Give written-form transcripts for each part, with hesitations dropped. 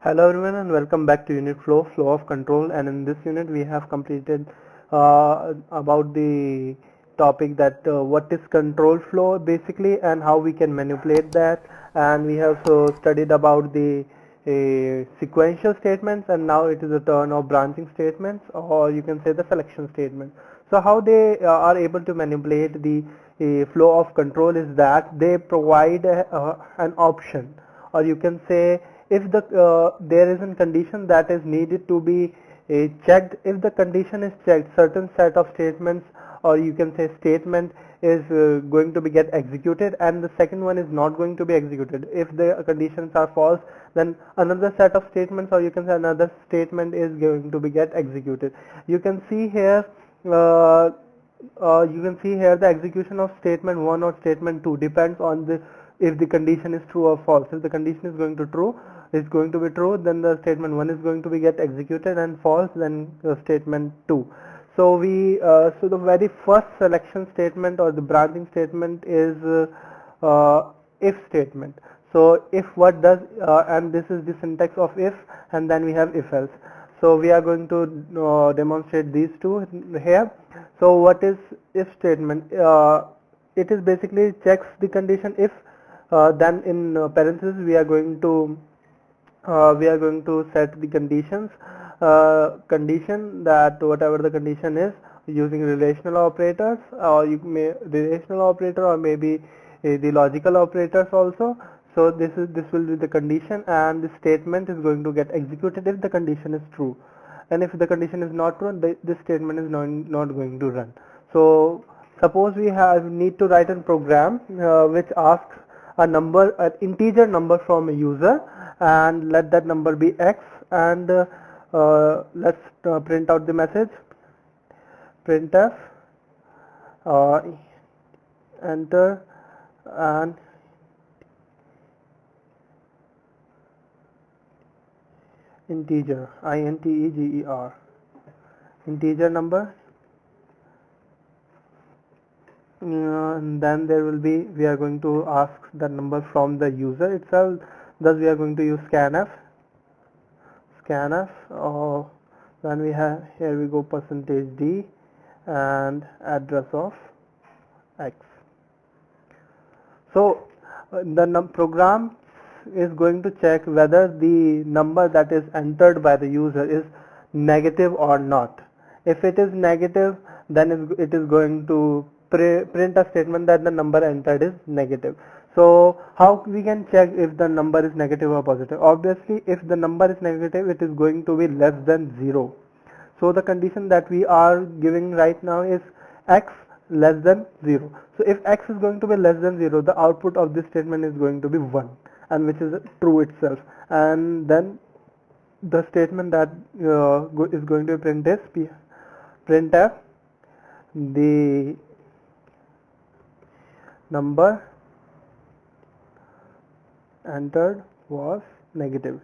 Hello everyone and welcome back to unit flow of control, and in this unit we have completed about the topic that what is control flow basically and how we can manipulate that, and we have so studied about the sequential statements, and now it is a turn of branching statements, or you can say the selection statement. So how they are able to manipulate the flow of control is that they provide an option, or you can say if there is a condition that is needed to be checked. If the condition is checked, certain set of statements, or you can say statement, is going to be get executed, and the second one is not going to be executed. If the conditions are false, then another set of statements, or you can say another statement, is going to be get executed. You can see here the execution of statement 1 or statement 2 depends on the if the condition is true or false. If the condition is going to be true, then the statement 1 is going to be get executed, and false, then statement 2. So the very first selection statement or the branching statement is if statement. So if what does and this is the syntax of if, and then we have if else. So we are going to demonstrate these two here. So what is if statement? It is basically checks the condition if, then in parentheses we are going to set the condition that whatever the condition is, using relational operators, or you may relational operator, or maybe the logical operators also. So this will be the condition, and the statement is going to get executed if the condition is true, and if the condition is not true, this statement is not going to run. So suppose we need to write a program which asks an integer number from a user, and let that number be x, and let's print out the message printf enter an integer integer number, and then we are going to ask the number from the user itself. Thus we are going to use scanf, or then we have here we go %d and address of x. So the program is going to check whether the number that is entered by the user is negative or not. If it is negative, then it is going to print a statement that the number entered is negative. So how we can check if the number is negative or positive? Obviously, if the number is negative, it is going to be less than 0. So the condition that we are giving right now is x less than 0. So if x is going to be less than 0, the output of this statement is going to be 1, and which is true itself. And then the statement that is going to print is printf the number entered was negative.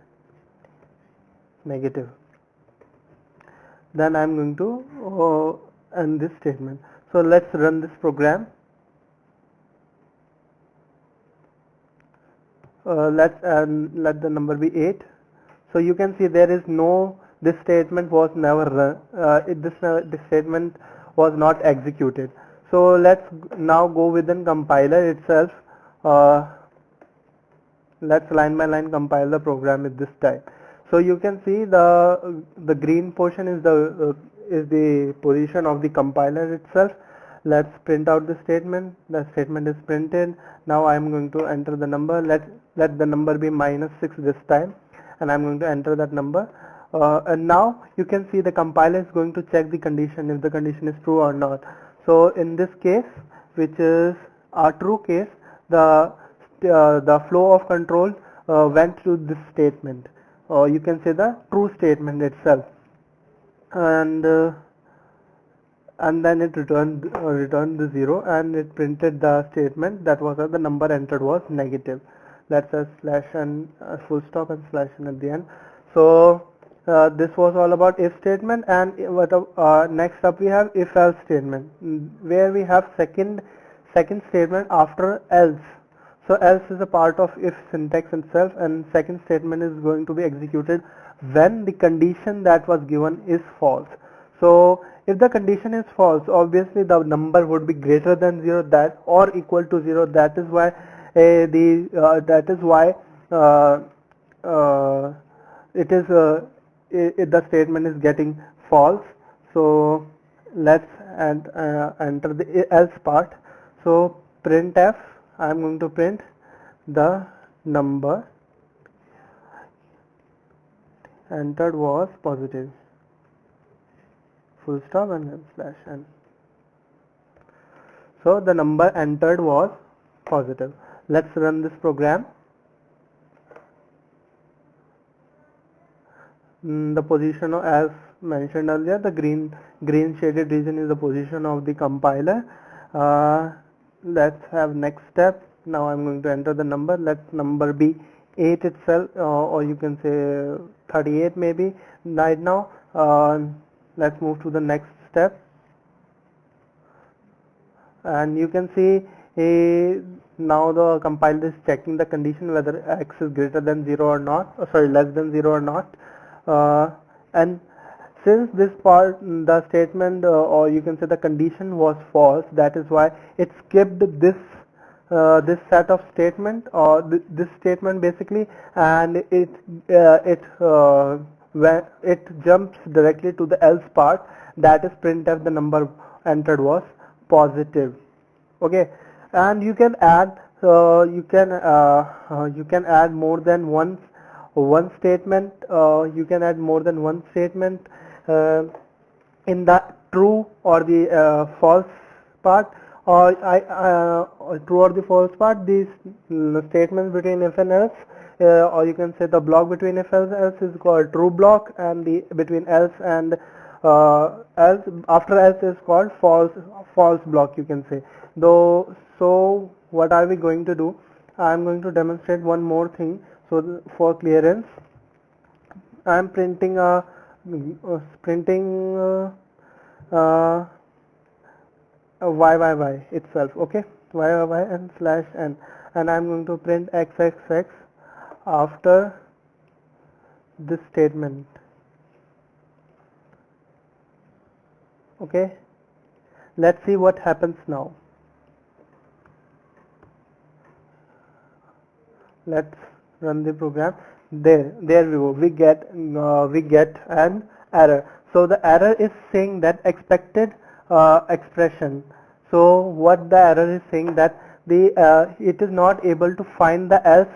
Then I am going to end this statement. So let's run this program. Let the number be 8. So you can see there is this statement was never run. This statement was not executed. So let's now go within compiler itself. Let's line by line compile the program at this time. So you can see the green portion is the position of the compiler itself. Let's print out the statement. The statement is printed. Now I am going to enter the number. Let the number be -6 this time, and I am going to enter that number. And now you can see the compiler is going to check the condition, if the condition is true or not. So in this case, which is our true case, the flow of control went to this statement, or you can say the true statement itself, and then it returned the 0, and it printed the statement that was the number entered was negative. That's a slash and a full stop and slash and at the end. So this was all about if statement, and next up we have if else statement, where we have second statement after else. So else is a part of if syntax itself, and second statement is going to be executed when the condition that was given is false. So if the condition is false, obviously the number would be greater than 0 that or equal to 0. That is why uh, uh, it is the statement is getting false. So let's enter the else part. So printf, I am going to print the number entered was positive, full stop and then slash n. So the number entered was positive. Let's run this program. The position as mentioned earlier, the green shaded region is the position of the compiler. Let's have next step. Now I'm going to enter the number. Let number be 8 itself, or you can say 38 maybe right now. Let's move to the next step, and you can see now the compiler is checking the condition whether x is greater than 0 or not, less than 0 or not. And since this part, the statement or you can say the condition was false, that is why it skipped this set of statement or this statement basically, and when it jumps directly to the else part, that is printf the number entered was positive. Okay, and you can add you can add more than one statement. You can add more than one statement in the true or the false part, or true or the false part. These statements between if and else, or you can say the block between if and else is called true block, and the between else and else after else is called false block, you can say. Though, so what are we going to do? I am going to demonstrate one more thing. So for clearance, I am printing a YYY itself. Okay, YYY and slash n, and I am going to print XXX after this statement. Okay, let's see what happens now. Let's run the program. There we go. We get an error. So the error is saying that expected expression. So what the error is saying, that the it is not able to find the else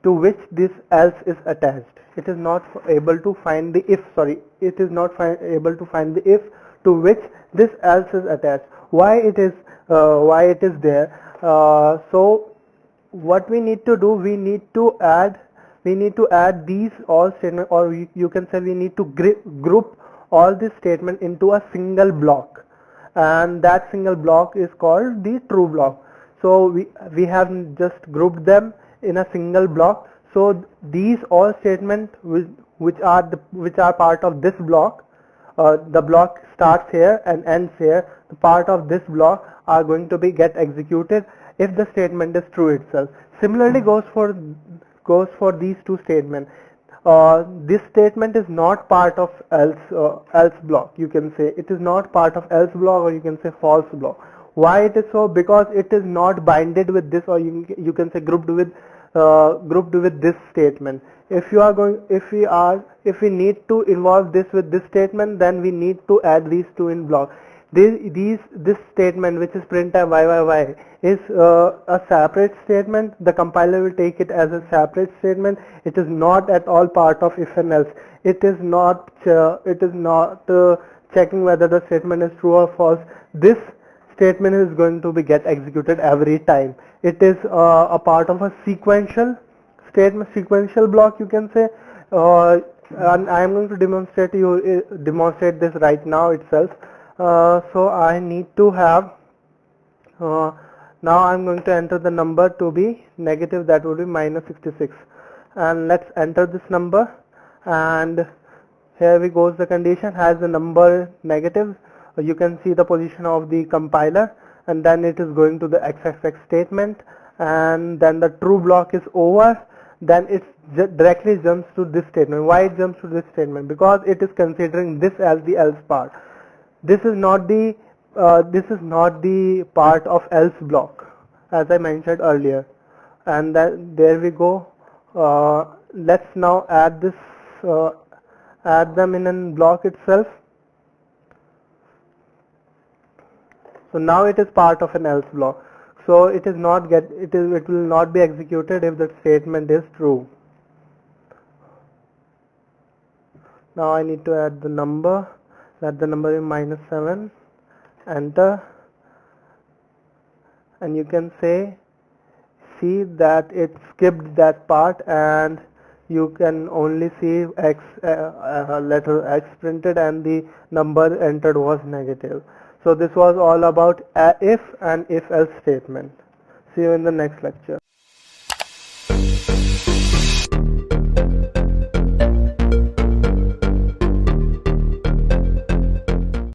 to which this else is attached. It is not able to find the if. It is not able to find the if to which this else is attached. Why it is there? So what we need to do, we need to add these all statements, or you can say we need to group all this statement into a single block, and that single block is called the true block. So we have just grouped them in a single block. So these all statements which are part of this block, the block starts here and ends here, the part of this block are going to be get executed if the statement is true itself. Similarly goes for these two statements. This statement is not part of else block, you can say. It is not part of else block, or you can say false block. Why it is so? Because it is not binded with this, or you can say grouped with this statement. If we need to involve this with this statement, then we need to add these two in block. This statement, which is printf YYY, is a separate statement. The compiler will take it as a separate statement. It is not at all part of if and else. It is not checking whether the statement is true or false. This statement is going to be get executed every time. It is a part of a sequential block, you can say. And I am going to demonstrate this right now itself. So I need to have now I'm going to enter the number to be negative, that would be -66, and let's enter this number, and here we goes. The condition has the number negative. You can see the position of the compiler, and then it is going to the XXX statement, and then the true block is over, then it directly jumps to this statement. Why it jumps to this statement? Because it is considering this as the else part. This is not the part of else block, as I mentioned earlier. And then there we go. Let's now add this, add them in a block itself. So now it is part of an else block. So it will not be executed if the statement is true. Now I need to add the number. Let the number is -7. Enter, and you can see that it skipped that part, and you can only see letter X printed, and the number entered was negative. So this was all about if and if else statement. See you in the next lecture.